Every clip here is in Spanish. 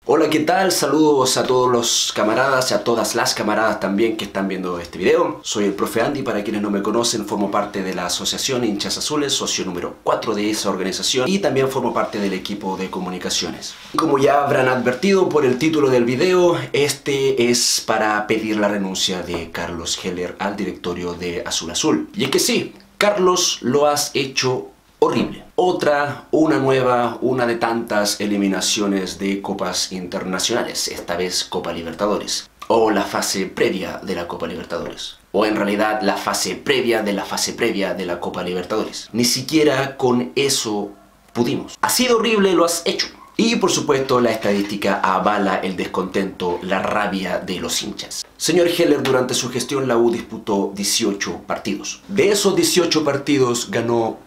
Hola, ¿qué tal? Saludos a todos los camaradas y a todas las camaradas también que están viendo este video. Soy el profe Andy, para quienes no me conocen, formo parte de la Asociación Hinchas Azules, socio número 4 de esa organización y también formo parte del equipo de comunicaciones. Como ya habrán advertido por el título del video, este es para pedir la renuncia de Carlos Heller al directorio de Azul Azul. Y es que sí, Carlos, lo has hecho horrible. Una de tantas eliminaciones de copas internacionales, esta vez Copa Libertadores, o la fase previa de la Copa Libertadores, o en realidad la fase previa de la fase previa de la Copa Libertadores. Ni siquiera con eso pudimos. Así de horrible lo has hecho. Y por supuesto la estadística avala el descontento, la rabia de los hinchas. Señor Heller, durante su gestión la U disputó 18 partidos. De esos 18 partidos ganó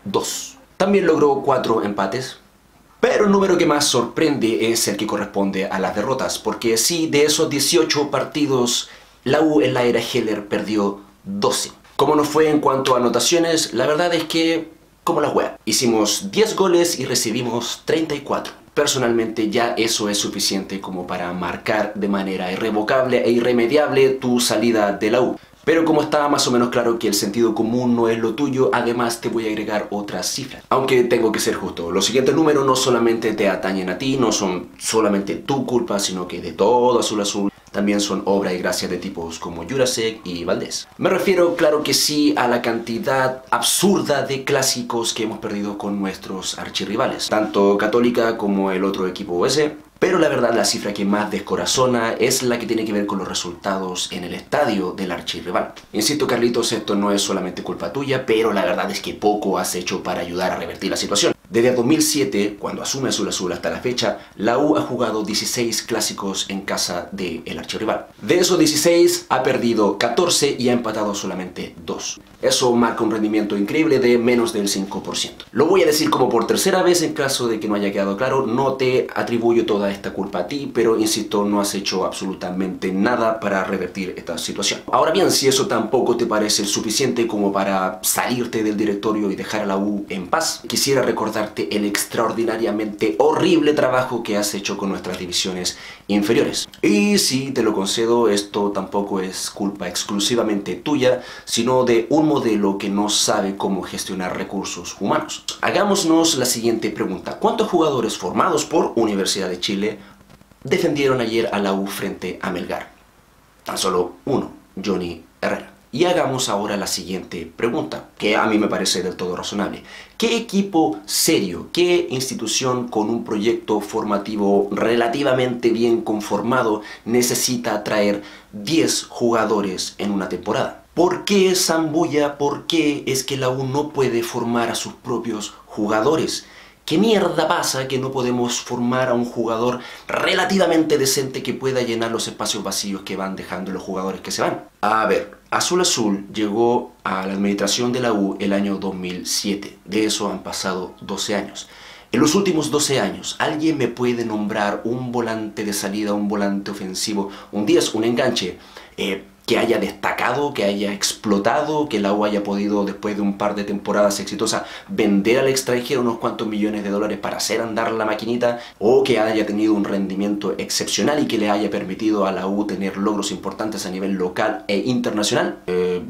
2. También logró 4 empates, pero el número que más sorprende es el que corresponde a las derrotas, porque sí, de esos 18 partidos, la U en la era Heller perdió 12. ¿Cómo nos fue en cuanto a anotaciones? La verdad es que, como la wea. Hicimos 10 goles y recibimos 34. Personalmente ya eso es suficiente como para marcar de manera irrevocable e irremediable tu salida de la U. Pero como estaba más o menos claro que el sentido común no es lo tuyo, además te voy a agregar otras cifras. Aunque tengo que ser justo, los siguientes números no solamente te atañen a ti, no son solamente tu culpa, sino que de todo Azul Azul. También son obra y gracia de tipos como Jurasek y Valdés. Me refiero, claro que sí, a la cantidad absurda de clásicos que hemos perdido con nuestros archirrivales, tanto Católica como el otro equipo ese. Pero la verdad, la cifra que más descorazona es la que tiene que ver con los resultados en el estadio del archirrival. Insisto, Carlitos, esto no es solamente culpa tuya, pero la verdad es que poco has hecho para ayudar a revertir la situación. Desde 2007, cuando asume Azul Azul, hasta la fecha, la U ha jugado 16 clásicos en casa del archirrival. De esos 16, ha perdido 14 y ha empatado solamente 2. Eso marca un rendimiento increíble de menos del 5%. Lo voy a decir como por tercera vez en caso de que no haya quedado claro, no te atribuyo toda esta culpa a ti, pero insisto, no has hecho absolutamente nada para revertir esta situación. Ahora bien, si eso tampoco te parece suficiente como para salirte del directorio y dejar a la U en paz, quisiera recordarte el extraordinariamente horrible trabajo que has hecho con nuestras divisiones inferiores. Y sí, te lo concedo, esto tampoco es culpa exclusivamente tuya, sino de un modelo que no sabe cómo gestionar recursos humanos. Hagámonos la siguiente pregunta: ¿cuántos jugadores formados por Universidad de Chile defendieron ayer a la U frente a Melgar? Tan solo uno, Johnny Herrera. Y hagamos ahora la siguiente pregunta, que a mí me parece del todo razonable. ¿Qué equipo serio, qué institución con un proyecto formativo relativamente bien conformado necesita traer 10 jugadores en una temporada? ¿Por qué zambulla? ¿Por qué es que la U no puede formar a sus propios jugadores? ¿Qué mierda pasa que no podemos formar a un jugador relativamente decente que pueda llenar los espacios vacíos que van dejando los jugadores que se van? A ver, Azul Azul llegó a la administración de la U el año 2007. De eso han pasado 12 años. En los últimos 12 años, ¿alguien me puede nombrar un volante de salida, un volante ofensivo, un 10, un enganche, que haya destacado, que haya explotado, que la U haya podido, después de un par de temporadas exitosas, vender al extranjero unos cuantos millones de dólares para hacer andar la maquinita, o que haya tenido un rendimiento excepcional y que le haya permitido a la U tener logros importantes a nivel local e internacional?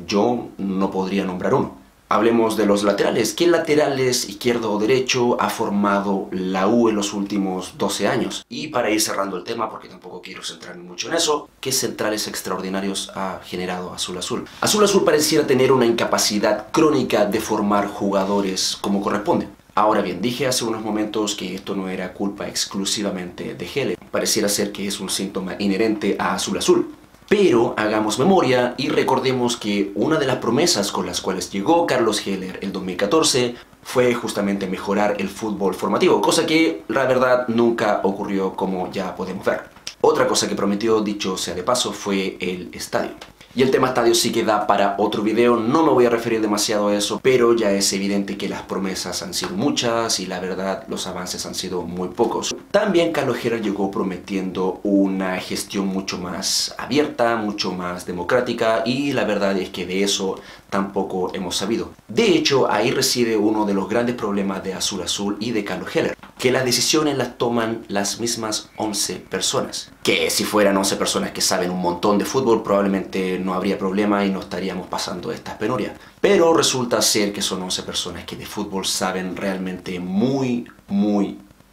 Yo no podría nombrar uno. Hablemos de los laterales. ¿Qué laterales, izquierdo o derecho, ha formado la U en los últimos 12 años? Y para ir cerrando el tema, porque tampoco quiero centrarme mucho en eso, ¿qué centrales extraordinarios ha generado Azul Azul? Azul Azul pareciera tener una incapacidad crónica de formar jugadores como corresponde. Ahora bien, dije hace unos momentos que esto no era culpa exclusivamente de Heller. Pareciera ser que es un síntoma inherente a Azul Azul. Pero hagamos memoria y recordemos que una de las promesas con las cuales llegó Carlos Heller el 2014 fue justamente mejorar el fútbol formativo, cosa que la verdad nunca ocurrió, como ya podemos ver. Otra cosa que prometió, dicho sea de paso, fue el estadio. Y el tema estadio sí que da para otro video, no me voy a referir demasiado a eso, pero ya es evidente que las promesas han sido muchas y la verdad los avances han sido muy pocos. También Carlos Heller llegó prometiendo una gestión mucho más abierta, mucho más democrática, y la verdad es que de eso tampoco hemos sabido. De hecho, ahí reside uno de los grandes problemas de Azul Azul y de Carlos Heller. que las decisiones las toman las mismas 11 personas. Que si fueran 11 personas que saben un montón de fútbol, probablemente no habría problema y no estaríamos pasando estas penurias. Pero resulta ser que son 11 personas que de fútbol saben realmente muy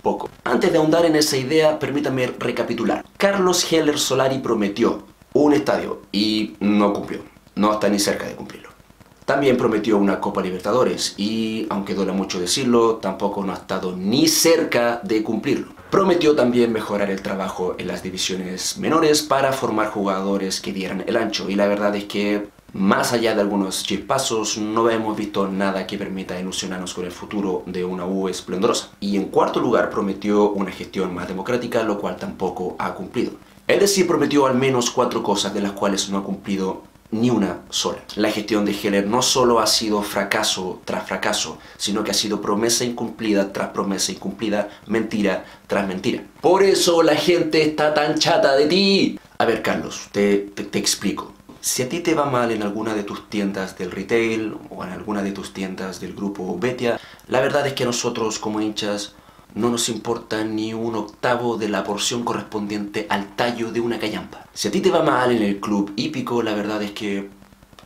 poco. Antes de ahondar en esa idea, permítame recapitular. Carlos Heller Solari prometió un estadio y no cumplió. No está ni cerca de cumplirlo. También prometió una Copa Libertadores y, aunque duela mucho decirlo, tampoco no ha estado ni cerca de cumplirlo. Prometió también mejorar el trabajo en las divisiones menores para formar jugadores que dieran el ancho. Y la verdad es que, más allá de algunos chispazos, no hemos visto nada que permita ilusionarnos con el futuro de una U esplendorosa. Y en cuarto lugar, prometió una gestión más democrática, lo cual tampoco ha cumplido. Es decir, prometió al menos 4 cosas de las cuales no ha cumplido ni una sola. La gestión de Heller no solo ha sido fracaso tras fracaso, sino que ha sido promesa incumplida tras promesa incumplida, mentira tras mentira. Por eso la gente está tan chata de ti. A ver, Carlos, te explico. Si a ti te va mal en alguna de tus tiendas del retail o en alguna de tus tiendas del grupo Betia, la verdad es que a nosotros como hinchas no nos importa ni un octavo de la porción correspondiente al tallo de una callampa. Si a ti te va mal en el club hípico, la verdad es que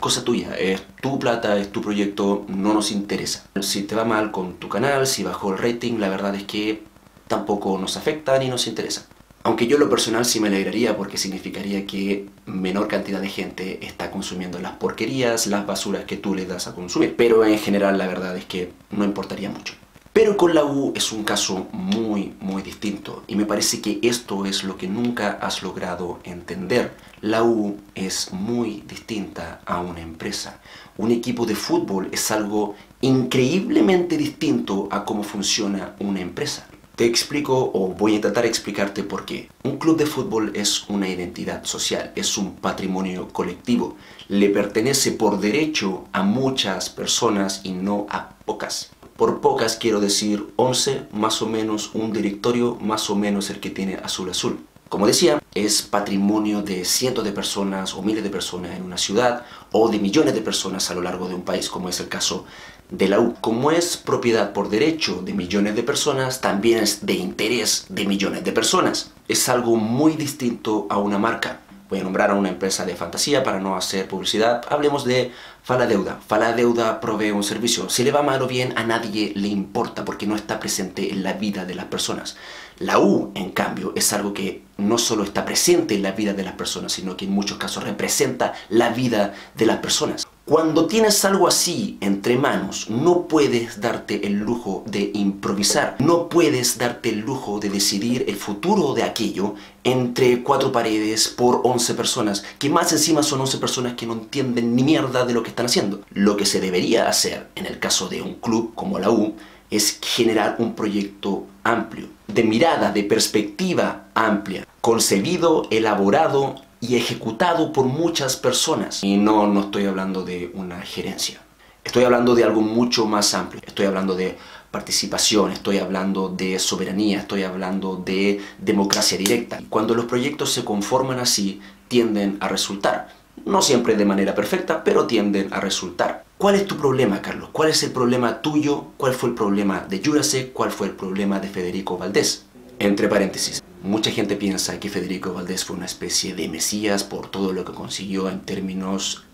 cosa tuya, es tu plata, es tu proyecto, no nos interesa. Si te va mal con tu canal, si bajó el rating, la verdad es que tampoco nos afecta ni nos interesa. Aunque yo en lo personal sí me alegraría porque significaría que menor cantidad de gente está consumiendo las porquerías, las basuras que tú le das a consumir. Pero en general la verdad es que no importaría mucho. Pero con la U es un caso muy distinto y me parece que esto es lo que nunca has logrado entender. La U es muy distinta a una empresa. Un equipo de fútbol es algo increíblemente distinto a cómo funciona una empresa. Te explico o voy a intentar explicarte por qué. Un club de fútbol es una identidad social, es un patrimonio colectivo. Le pertenece por derecho a muchas personas y no a pocas. Por pocas quiero decir 11, más o menos un directorio, más o menos el que tiene Azul Azul. Como decía, es patrimonio de cientos de personas o miles de personas en una ciudad o de millones de personas a lo largo de un país, como es el caso de la U. Como es propiedad por derecho de millones de personas, también es de interés de millones de personas. Es algo muy distinto a una marca. Voy a nombrar a una empresa de fantasía para no hacer publicidad. Hablemos de Faladeuda. Faladeuda provee un servicio. Si le va mal o bien, a nadie le importa porque no está presente en la vida de las personas. La U, en cambio, es algo que no solo está presente en la vida de las personas, sino que en muchos casos representa la vida de las personas. Cuando tienes algo así entre manos, no puedes darte el lujo de improvisar. No puedes darte el lujo de decidir el futuro de aquello entre 4 paredes por 11 personas, que más encima son 11 personas que no entienden ni mierda de lo que están haciendo. Lo que se debería hacer en el caso de un club como la U es generar un proyecto amplio, de mirada, de perspectiva amplia, concebido, elaborado y ejecutado por muchas personas. Y no estoy hablando de una gerencia. Estoy hablando de algo mucho más amplio. Estoy hablando de participación, estoy hablando de soberanía, estoy hablando de democracia directa. Cuando los proyectos se conforman así, tienden a resultar. No siempre de manera perfecta, pero tienden a resultar. ¿Cuál es tu problema, Carlos? ¿Cuál es el problema tuyo? ¿Cuál fue el problema de Jurasek? ¿Cuál fue el problema de Federico Valdés? Entre paréntesis, mucha gente piensa que Federico Valdés fue una especie de mesías por todo lo que consiguió en términos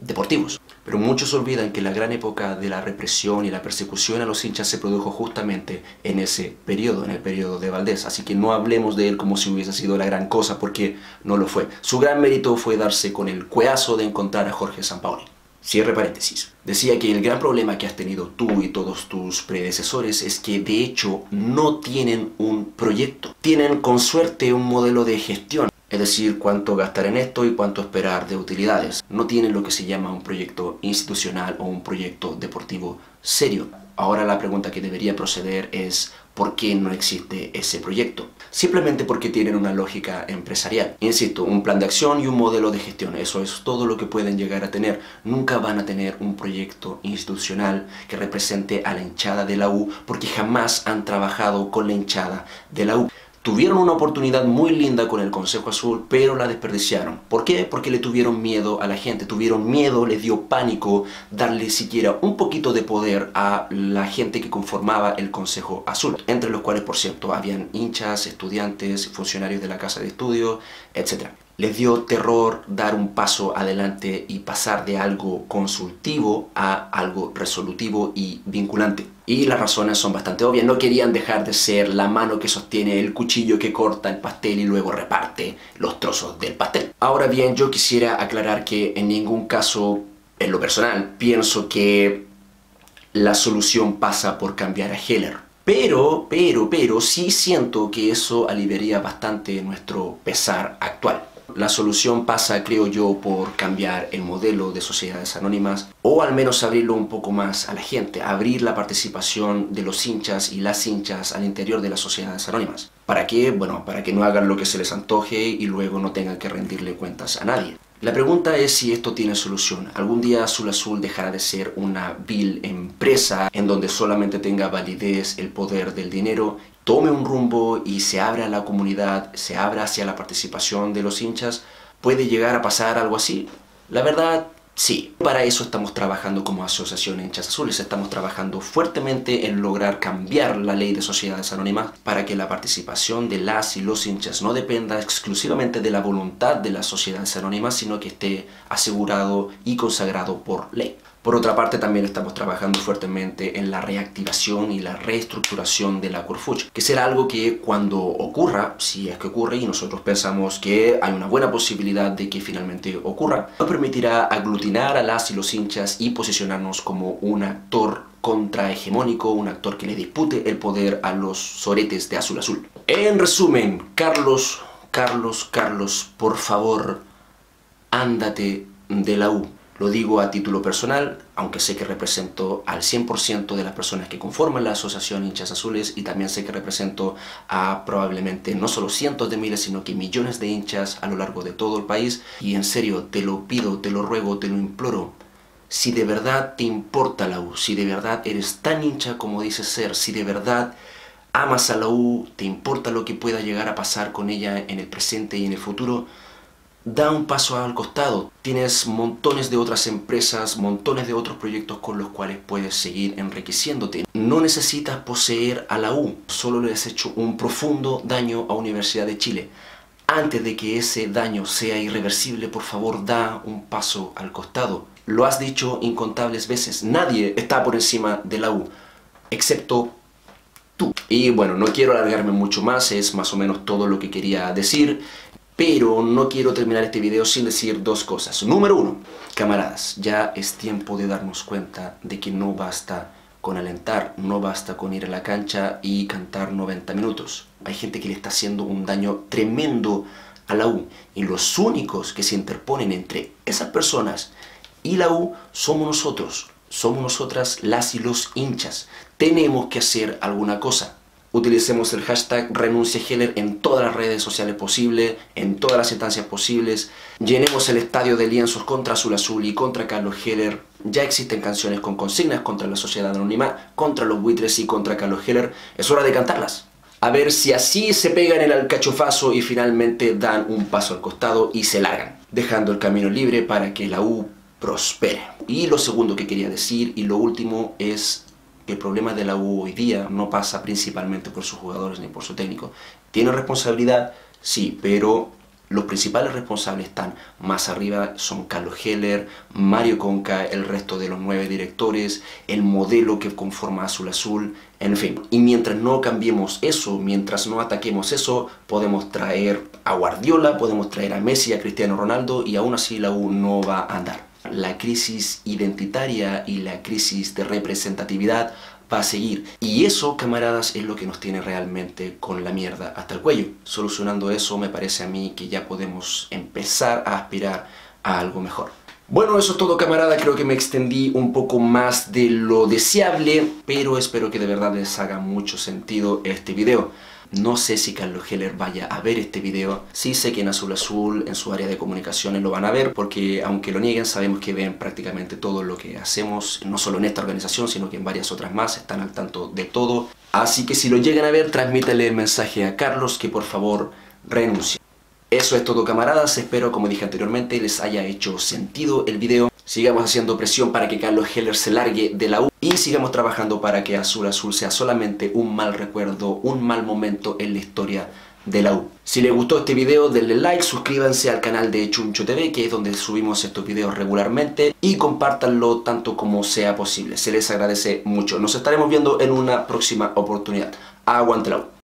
deportivos. Pero muchos olvidan que la gran época de la represión y la persecución a los hinchas se produjo justamente en ese periodo, en el periodo de Valdés. Así que no hablemos de él como si hubiese sido la gran cosa, porque no lo fue. Su gran mérito fue darse con el cueazo de encontrar a Jorge Sampaoli. Cierre paréntesis. Decía que el gran problema que has tenido tú y todos tus predecesores es que de hecho no tienen un proyecto. Tienen con suerte un modelo de gestión. Es decir, cuánto gastar en esto y cuánto esperar de utilidades. No tienen lo que se llama un proyecto institucional o un proyecto deportivo serio. Ahora la pregunta que debería proceder es ¿por qué no existe ese proyecto? Simplemente porque tienen una lógica empresarial. Insisto, un plan de acción y un modelo de gestión. Eso es todo lo que pueden llegar a tener. Nunca van a tener un proyecto institucional que represente a la hinchada de la U porque jamás han trabajado con la hinchada de la U. Tuvieron una oportunidad muy linda con el Consejo Azul, pero la desperdiciaron. ¿Por qué? Porque le tuvieron miedo a la gente, tuvieron miedo, les dio pánico darle siquiera un poquito de poder a la gente que conformaba el Consejo Azul, entre los cuales, por cierto, habían hinchas, estudiantes, funcionarios de la casa de estudio, etc. Les dio terror dar un paso adelante y pasar de algo consultivo a algo resolutivo y vinculante. Y las razones son bastante obvias. No querían dejar de ser la mano que sostiene el cuchillo que corta el pastel y luego reparte los trozos del pastel. Ahora bien, yo quisiera aclarar que en ningún caso, en lo personal, pienso que la solución pasa por cambiar a Heller. Pero sí siento que eso aliviaría bastante nuestro pesar actual. La solución pasa, creo yo, por cambiar el modelo de sociedades anónimas o al menos abrirlo un poco más a la gente, abrir la participación de los hinchas y las hinchas al interior de las sociedades anónimas. ¿Para qué? Bueno, para que no hagan lo que se les antoje y luego no tengan que rendirle cuentas a nadie. La pregunta es si esto tiene solución. ¿Algún día Azul Azul dejará de ser una vil empresa en donde solamente tenga validez el poder del dinero, tome un rumbo y se abra a la comunidad, se abra hacia la participación de los hinchas? ¿Puede llegar a pasar algo así? La verdad, sí. Para eso estamos trabajando como Asociación Hinchas Azules. Estamos trabajando fuertemente en lograr cambiar la ley de sociedades anónimas para que la participación de las y los hinchas no dependa exclusivamente de la voluntad de las sociedades anónimas, sino que esté asegurado y consagrado por ley. Por otra parte, también estamos trabajando fuertemente en la reactivación y la reestructuración de la Corfuch, que será algo que cuando ocurra, si es que ocurre, y nosotros pensamos que hay una buena posibilidad de que finalmente ocurra, nos permitirá aglutinar a las y los hinchas y posicionarnos como un actor contrahegemónico, un actor que le dispute el poder a los soretes de Azul Azul. En resumen, Carlos, por favor, ándate de la U. Lo digo a título personal, aunque sé que represento al 100% de las personas que conforman la Asociación Hinchas Azules y también sé que represento a probablemente no solo cientos de miles, sino que millones de hinchas a lo largo de todo el país. Y en serio, te lo pido, te lo ruego, te lo imploro. Si de verdad te importa la U, si de verdad eres tan hincha como dices ser, si de verdad amas a la U, te importa lo que pueda llegar a pasar con ella en el presente y en el futuro, da un paso al costado. Tienes montones de otras empresas, montones de otros proyectos con los cuales puedes seguir enriqueciéndote. No necesitas poseer a la U, solo le has hecho un profundo daño a Universidad de Chile. Antes de que ese daño sea irreversible, por favor, da un paso al costado. Lo has dicho incontables veces, nadie está por encima de la U, excepto tú. Y bueno, no quiero alargarme mucho más, es más o menos todo lo que quería decir. Pero no quiero terminar este video sin decir dos cosas. Número uno, camaradas, ya es tiempo de darnos cuenta de que no basta con alentar, no basta con ir a la cancha y cantar 90 minutos. Hay gente que le está haciendo un daño tremendo a la U. Y los únicos que se interponen entre esas personas y la U somos nosotros. Somos nosotras las y los hinchas. Tenemos que hacer alguna cosa. Utilicemos el hashtag #RenunciaHeller en todas las redes sociales posibles, en todas las instancias posibles. Llenemos el estadio de lienzos contra Azul Azul y contra Carlos Heller. Ya existen canciones con consignas contra la sociedad anónima, contra los buitres y contra Carlos Heller. Es hora de cantarlas. A ver si así se pegan el alcachofazo y finalmente dan un paso al costado y se largan, dejando el camino libre para que la U prospere. Y lo segundo que quería decir, y lo último, es el problema de la U hoy día no pasa principalmente por sus jugadores ni por su técnico. ¿Tiene responsabilidad? Sí, pero los principales responsables están más arriba, son Carlos Heller, Mario Conca, el resto de los 9 directores, el modelo que conforma Azul Azul, en fin. Y mientras no cambiemos eso, mientras no ataquemos eso, podemos traer a Guardiola, podemos traer a Messi, a Cristiano Ronaldo y aún así la U no va a andar. La crisis identitaria y la crisis de representatividad va a seguir. Y eso, camaradas, es lo que nos tiene realmente con la mierda hasta el cuello. Solucionando eso, me parece a mí que ya podemos empezar a aspirar a algo mejor. Bueno, eso es todo, camarada. Creo que me extendí un poco más de lo deseable, pero espero que de verdad les haga mucho sentido este video. No sé si Carlos Heller vaya a ver este video. Sí sé que en Azul Azul, en su área de comunicaciones, lo van a ver, porque aunque lo nieguen, sabemos que ven prácticamente todo lo que hacemos, no solo en esta organización, sino que en varias otras más, están al tanto de todo. Así que si lo llegan a ver, transmítanle el mensaje a Carlos que por favor renuncie. Eso es todo, camaradas. Espero, como dije anteriormente, les haya hecho sentido el video. Sigamos haciendo presión para que Carlos Heller se largue de la U y sigamos trabajando para que Azul Azul sea solamente un mal recuerdo, un mal momento en la historia de la U. Si les gustó este video, denle like, suscríbanse al canal de Chuncho TV, que es donde subimos estos videos regularmente, y compártanlo tanto como sea posible. Se les agradece mucho. Nos estaremos viendo en una próxima oportunidad. Aguante la U.